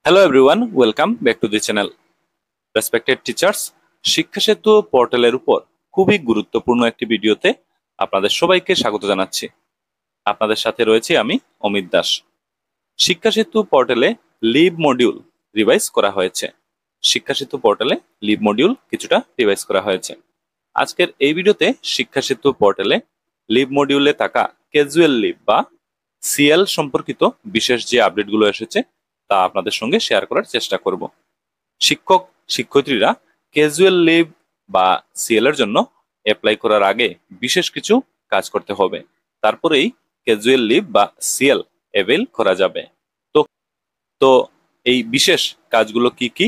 Hello everyone, welcome back to the channel. Respected teachers, শিক্ষা সেতু পোর্টালের উপর খুবই গুরুত্বপূর্ণ একটি ভিডিওতে আপনাদের সবাইকে স্বাগত জানাচ্ছি। আপনাদের সাথে রয়েছে আমি অমিত দাস। শিক্ষা সেতু পোর্টালে লিভ মডিউল রিভাইজ করা হয়েছে। শিক্ষা সেতু পোর্টালে লিভ মডিউল কিছুটা রিভাইজ করা হয়েছে। আজকের এই ভিডিওতে শিক্ষা সেতু পোর্টালে লিভ মডিউলে থাকা ক্যাজুয়াল লিভ বা সিএল সম্পর্কিত বিশেষ যে আপডেটগুলো এসেছে তা আপনাদের সঙ্গে শেয়ার করার চেষ্টা করব। শিক্ষক শিক্ষয়িত্রীরা ক্যাজুয়াল লিভ বা সিএল এর জন্য অ্যাপ্লাই করার আগে বিশেষ কিছু কাজ করতে হবে, তারপরেই ক্যাজুয়াল লিভ বা সিএল অ্যাভেল করা যাবে। তো তো এই বিশেষ কাজগুলো কি কি,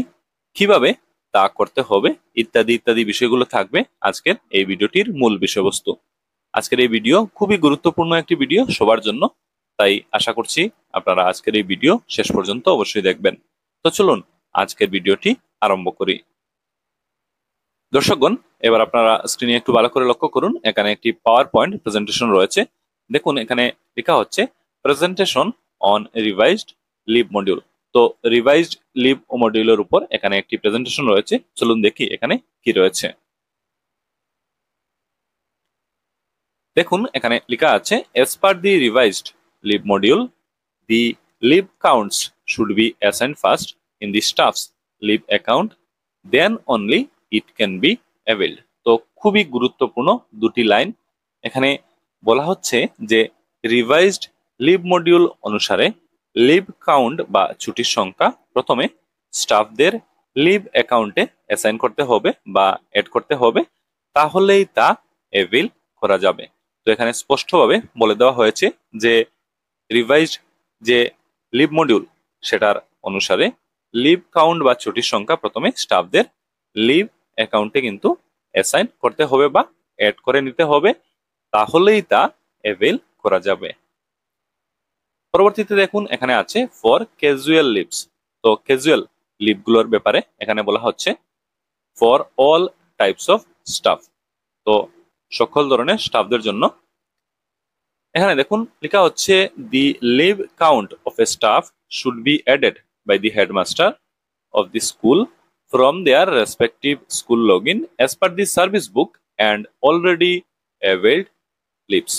কিভাবে তা করতে হবে ইত্যাদি ইত্যাদি বিষয়গুলো থাকবে আজকের এই ভিডিওটির মূল বিষয়বস্তু। আজকের এই ভিডিও খুবই গুরুত্বপূর্ণ একটি ভিডিও সবার জন্য, তাই আশা করছি আপনারা আজকের এই ভিডিও শেষ পর্যন্ত অবশ্যই দেখবেন। তো চলুন আজকের ভিডিওটি আরম্ভ করি। দর্শকগণ, এবার আপনারা স্ক্রিনে একটু ভালো করে লক্ষ্য করুন। এখানে একটি পাওয়ার পয়েন্ট প্রেজেন্টেশন রয়েছে। দেখুন এখানে লেখা হচ্ছে presentation on revised leave module. তো রিভাইজড লিভ মডিউলের উপর এখানে একটি প্রেজেন্টেশন রয়েছে। চলুন দেখি এখানে কি রয়েছে। দেখুন এখানে লেখা আছে as per the revised leave module, the leave counts should be assigned first in the staff's leave account, then only it can be availed. তো খুবই গুরুত্বপূর্ণ দুটি লাইন এখানে বলা হচ্ছে যে রিভাইজড লিভ মডিউল অনুসারে লিভ কাউন্ট বা ছুটির সংখ্যা প্রথমে স্টাফদের লিভ অ্যাকাউন্টে অ্যাসাইন করতে হবে বা অ্যাড করতে হবে, তাহলেই তা অ্যাভেল করা যাবে। তো এখানে স্পষ্টভাবে বলে দেওয়া হয়েছে যে রিভাইজড যে লিভ মডিউল সেটার অনুসারে লিভ কাউন্ট বা ছুটির সংখ্যা প্রথমে স্টাফদের লিভ অ্যাকাউন্টে কিন্তু অ্যাসাইন করতে হবে বা অ্যাড করে নিতে হবে, তাহলেই তা অ্যাভেল করা যাবে। পরবর্তীতে দেখুন এখানে আছে ফর ক্যাজুয়াল লিভস। তো ক্যাজুয়াল লিভগুলোর ব্যাপারে এখানে বলা হচ্ছে for all types of staff. তো সকল ধরনের স্টাফদের জন্য এখানে দেখুন লেখা হচ্ছে the leave count of a staff should be added by the headmaster of the school from their respective school log in as per the service book and already availed leaves.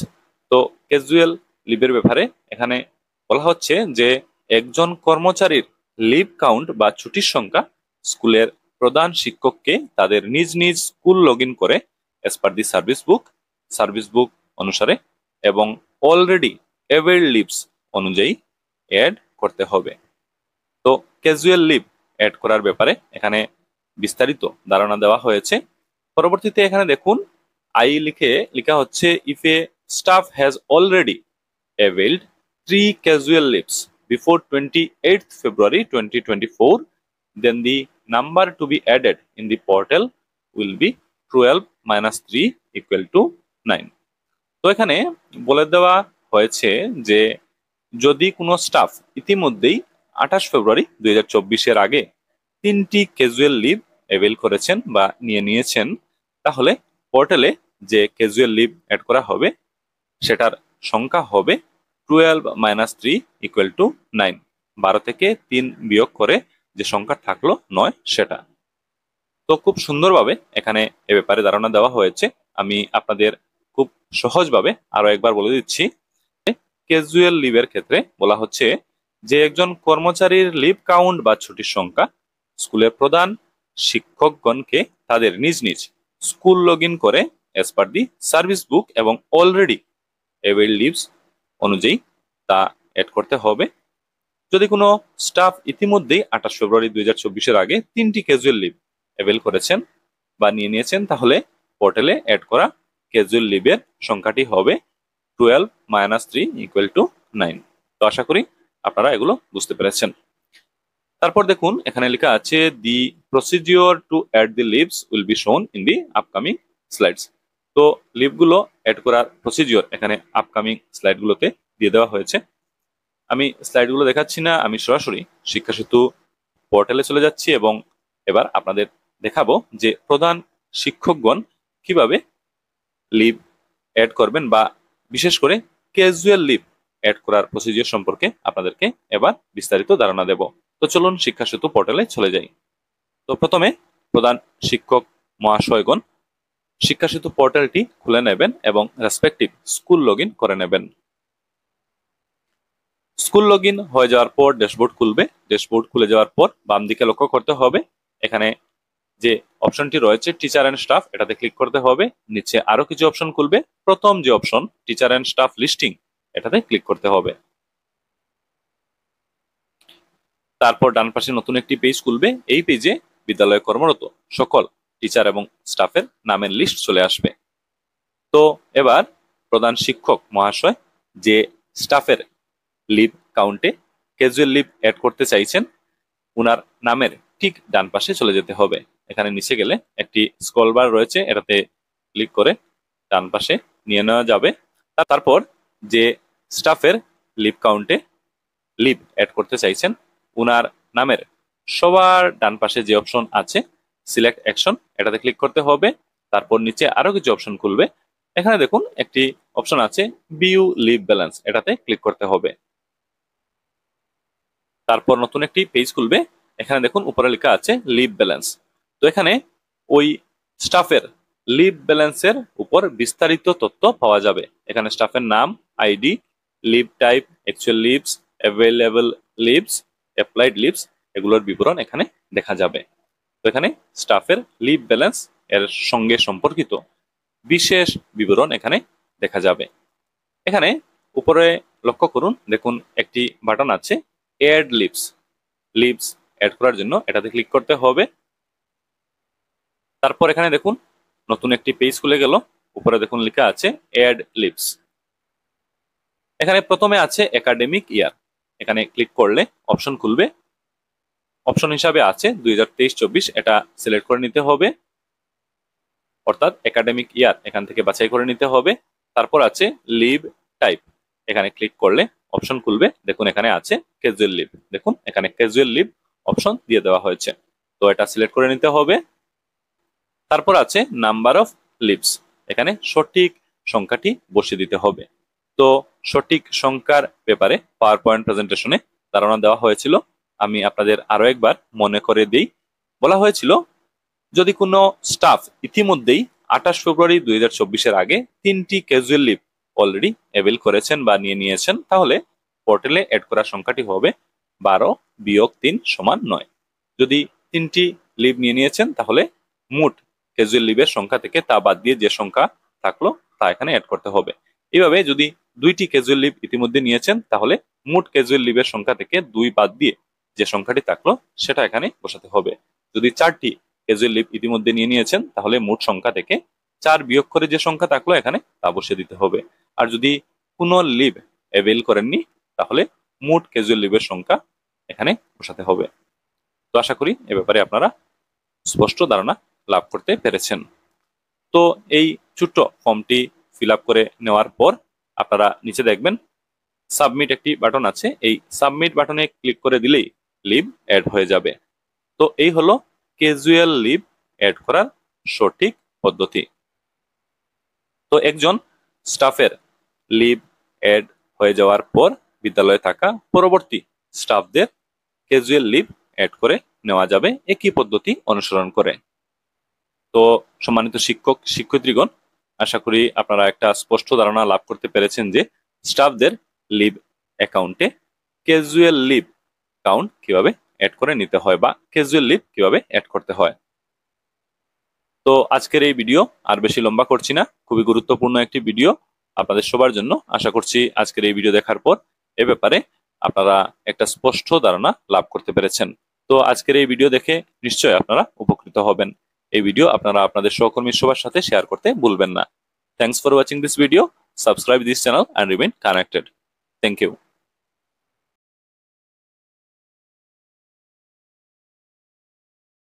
তো ক্যাজুয়াল লিভের ব্যাপারে এখানে বলা হচ্ছে যে একজন কর্মচারীর leave count বা ছুটির সংখ্যা স্কুলের প্রধান শিক্ষককে তাদের নিজ নিজ স্কুল লগ ইন করে অ্যাজ পার দি সার্ভিস বুক অনুসারে এবং অলরেডি অ্যাভেলড লিভস অনুযায়ী অ্যাড করতে হবে। তো ক্যাজুয়াল লিভ অ্যাড করার ব্যাপারে এখানে বিস্তারিত ধারণা দেওয়া হয়েছে। পরবর্তীতে এখানে দেখুন আই লিখে লেখা হচ্ছে if a staff has already অ্যাভেলড 3 casual leaves before 28th February 2024, then the number to be added in the portal will be 12 minus 3 equal to 9. তো এখানে বলে দেওয়া হয়েছে যে যদি কোনো স্টাফ ইতিমধ্যেই 28 ফেব্রুয়ারি 2024 এর আগে 3টি ক্যাজুয়াল লিভ অ্যাভেল করেছেন বা নিয়েছেন, তাহলে পোর্টালে যে ক্যাজুয়াল লিভ অ্যাড করা হবে সেটার সংখ্যা হবে 12 minus 3 equal to 9। 12 থেকে 3 বিয়োগ করে যে সংখ্যা থাকলো 9 সেটা। তো খুব সুন্দরভাবে এখানে এ ব্যাপারে ধারণা দেওয়া হয়েছে। আমি আপনাদের খুব সহজভাবে আরো একবার বলে দিচ্ছি। ক্যাজুয়াল লিভের ক্ষেত্রে বলা হচ্ছে যে একজন কর্মচারীর লিভ কাউন্ট বা ছুটির সংখ্যা স্কুলের প্রধান শিক্ষকগণকে তাদের নিজ নিজ স্কুল লগ ইন করে অ্যাজ পার দি সার্ভিস বুক এবং অলরেডি অ্যাভেলড লিভস অনুযায়ী তা অ্যাড করতে হবে। যদি কোনো স্টাফ ইতিমধ্যেই 28 ফেব্রুয়ারি 2024 এর আগে 3টি ক্যাজুয়াল লিভ অ্যাভেল করেছেন বা নিয়েছেন, তাহলে পোর্টালে অ্যাড করা ক্যাজুয়াল লিভের সংখ্যাটি হবে 12 minus 3 equal to 9। তো আশা করি আপনারা এগুলো বুঝতে পেরেছেন। তারপর দেখুন এখানে লেখা আছে the procedure to add the leaves will be shown in the upcoming slides. তো লিভগুলো অ্যাড করার প্রসিডিওর এখানে আপকামিং স্লাইডগুলোতে দিয়ে দেওয়া হয়েছে। আমি স্লাইডগুলো দেখাচ্ছি না, আমি সরাসরি শিক্ষা সেতু পোর্টালে চলে যাচ্ছি এবং এবার আপনাদের দেখাবো যে প্রধান শিক্ষকগণ কিভাবে লিভ অ্যাড করবেন বা বিশেষ করে ক্যাজুয়াল লিভ অ্যাড করার প্রসিডিওর সম্পর্কে আপনাদেরকে এবার বিস্তারিত ধারণা দেব। তো চলুন শিক্ষা সেতু পোর্টালে চলে যাই। তো প্রথমে প্রধান শিক্ষক মহাশয়গণ শিক্ষা সেতু পোর্টালটি খুলে নেবেন এবং রেসপেক্টিভ স্কুল লগ করে নেবেন। স্কুল লগ হয়ে যাওয়ার পর ড্যাশবোর্ড খুলবে। ড্যাশবোর্ড খুলে যাওয়ার পর বাম দিকে লক্ষ্য করতে হবে এখানে যে অপশনটি রয়েছে টিচার এন্ড স্টাফ, এটাতে ক্লিক করতে হবে। নিচে আরো কিছু অপশন খুলবে। প্রথম যে option teacher and staff listing, এটাতে ক্লিক করতে হবে। তারপর ডান পাশে নতুন একটি পেজ খুলবে। এই পেজে বিদ্যালয়ে কর্মরত সকল টিচার এবং স্টাফের নামের লিস্ট চলে আসবে। তো এবার প্রধান শিক্ষক মহাশয় যে স্টাফের লিভ কাউন্টে ক্যাজুয়াল লিভ অ্যাড করতে চাইছেন, উনার নামের ঠিক ডান পাশে চলে যেতে হবে। এখানে নিচে গেলে একটি স্ক্রল বার রয়েছে, এটাতে ক্লিক করে ডান পাশে নিয়ে নেওয়া যাবে। তারপর যে স্টাফের লিভ কাউন্টে লিভ অ্যাড করতে চাইছেন, উনার নামের সবার ডান পাশে যে অপশন আছে সিলেক্ট অ্যাকশন, এটাতে ক্লিক করতে হবে। তারপর নিচে আরো কিছু অপশন খুলবে। এখানে দেখুন একটি অপশন আছে ভিউ লিভ ব্যালেন্স, এটাতে ক্লিক করতে হবে। তারপর নতুন একটি পেজ খুলবে। এখানে দেখুন উপরে লেখা আছে লিভ ব্যালেন্স। তো এখানে ওই স্টাফের লিভ ব্যালেন্সের উপর বিস্তারিত তথ্য পাওয়া যাবে। এখানে স্টাফের নাম, ID, leave type, actual leaves, available leaves, applied leaves, এগুলোর বিবরণ এখানে দেখা যাবে। তো এখানে স্টাফের লিভ ব্যালেন্স এর সঙ্গে সম্পর্কিত বিশেষ বিবরণ এখানে দেখা যাবে। এখানে উপরে লক্ষ্য করুন, দেখুন একটি বাটন আছে অ্যাড লিভস। লিভস অ্যাড করার জন্য এটাতে ক্লিক করতে হবে। তারপর এখানে দেখুন নতুন একটি পেজ খুলে গেল। উপরে দেখুন লেখা আছে অ্যাড লিভস। এখানে প্রথমে আছে একাডেমিক ইয়ার, এখানে ক্লিক করলে অপশন খুলবে। অপশন হিসাবে আছে 2023-24, এটা সিলেক্ট করে নিতে হবে, অর্থাৎ একাডেমিক ইয়ার এখান থেকে বাছাই করে নিতে হবে। তারপর আছে লিভ টাইপ, এখানে ক্লিক করলে অপশন খুলবে। দেখুন এখানে আছে ক্যাজুয়াল লিভ, দেখুন এখানে ক্যাজুয়াল লিভ অপশন দিয়ে দেওয়া হয়েছে, তো এটা সিলেক্ট করে নিতে হবে। তারপর আছে নাম্বার অফ লিভস, এখানে সঠিক সংখ্যাটি বসিয়ে দিতে হবে। তো সঠিক সংখ্যার ব্যাপারে পাওয়ার পয়েন্ট প্রেজেন্টেশনে ধারণা দেওয়া হয়েছিল, আমি আপনাদের আরো একবার মনে করে দিই। বলা হয়েছিল যদি কোনো স্টাফ ইতিমধ্যেই 28 ফেব্রুয়ারি 2024-এর আগে 3টি ক্যাজুয়াল লিভ অলরেডি অ্যাভেল করেছেন বা নিয়ে নিয়েছেন, তাহলে পোর্টালে অ্যাড করা সংখ্যাটি হবে 12 - 3 = 9। যদি 3টি লিভ নিয়ে নিয়েছেন তাহলে মোট ক্যাজুয়াল লিভের সংখ্যা থেকে তা বাদ দিয়ে যে সংখ্যা থাকলো তা এখানে অ্যাড করতে হবে। এইভাবে যদি 2টি ক্যাজুয়াল লিভ ইতিমধ্যে নিয়েছেন তাহলে মোট ক্যাজুয়াল লিভের সংখ্যা থেকে 2 বাদ দিয়ে যে সংখ্যাটি থাকলো সেটা এখানে বসাতে হবে। যদি 4টি ক্যাজুয়াল লিভ ইতিমধ্যে নিয়ে নিয়েছেন তাহলে মোট সংখ্যা থেকে 4 বিয়োগ করে যে সংখ্যা থাকলো এখানে তা বসিয়ে দিতে হবে। আর যদি কোনো লিভ অ্যাভেল করেননি তাহলে মোট ক্যাজুয়াল লিভের সংখ্যা এখানে বসাতে হবে। তো আশা করি এ ব্যাপারে আপনারা স্পষ্ট ধারণা লাভ করতে পেরেছেন। তো এই ছোট্ট ফর্মটি ফিল আপ করে নেওয়ার পর আপনারা নিচে দেখবেন সাবমিট একটি বাটন আছে, এই সাবমিট বাটনে ক্লিক করে দিলেই লিভ অ্যাড হয়ে যাবে। তো এই হলো ক্যাজুয়াল লিভ অ্যাড করার সঠিক পদ্ধতি। তো একজন স্টাফের লিভ অ্যাড হয়ে যাওয়ার পর বিদ্যালয়ে থাকা পরবর্তী স্টাফদের ক্যাজুয়াল লিভ অ্যাড করে নেওয়া যাবে একই পদ্ধতি অনুসরণ করে। তো সম্মানিত শিক্ষক শিক্ষয়িত্রীগণ, আশা করি আপনারা একটা স্পষ্ট ধারণা লাভ করতে পেরেছেন যে স্টাফদের লিভ অ্যাকাউন্টে ক্যাজুয়াল লিভ কাউন্ট কিভাবে অ্যাড করে নিতে হয় বা ক্যাজুয়াল লিভ কিভাবে অ্যাড করতে হয়। তো আজকের এই ভিডিও আর বেশি লম্বা করছি না, খুবই গুরুত্বপূর্ণ একটি ভিডিও আপনাদের সবার জন্য। আশা করছি আজকের এই ভিডিও দেখার পর এ ব্যাপারে আপনারা একটা স্পষ্ট ধারণা লাভ করতে পেরেছেন। তো আজকের এই ভিডিও দেখে নিশ্চয়ই আপনারা উপকৃত হবেন। এই ভিডিও আপনারা আপনাদের সহকর্মী সবার সাথে শেয়ার করতে ভুলবেন না। Thanks for watching this video. Subscribe this channel and remain connected. Thank you.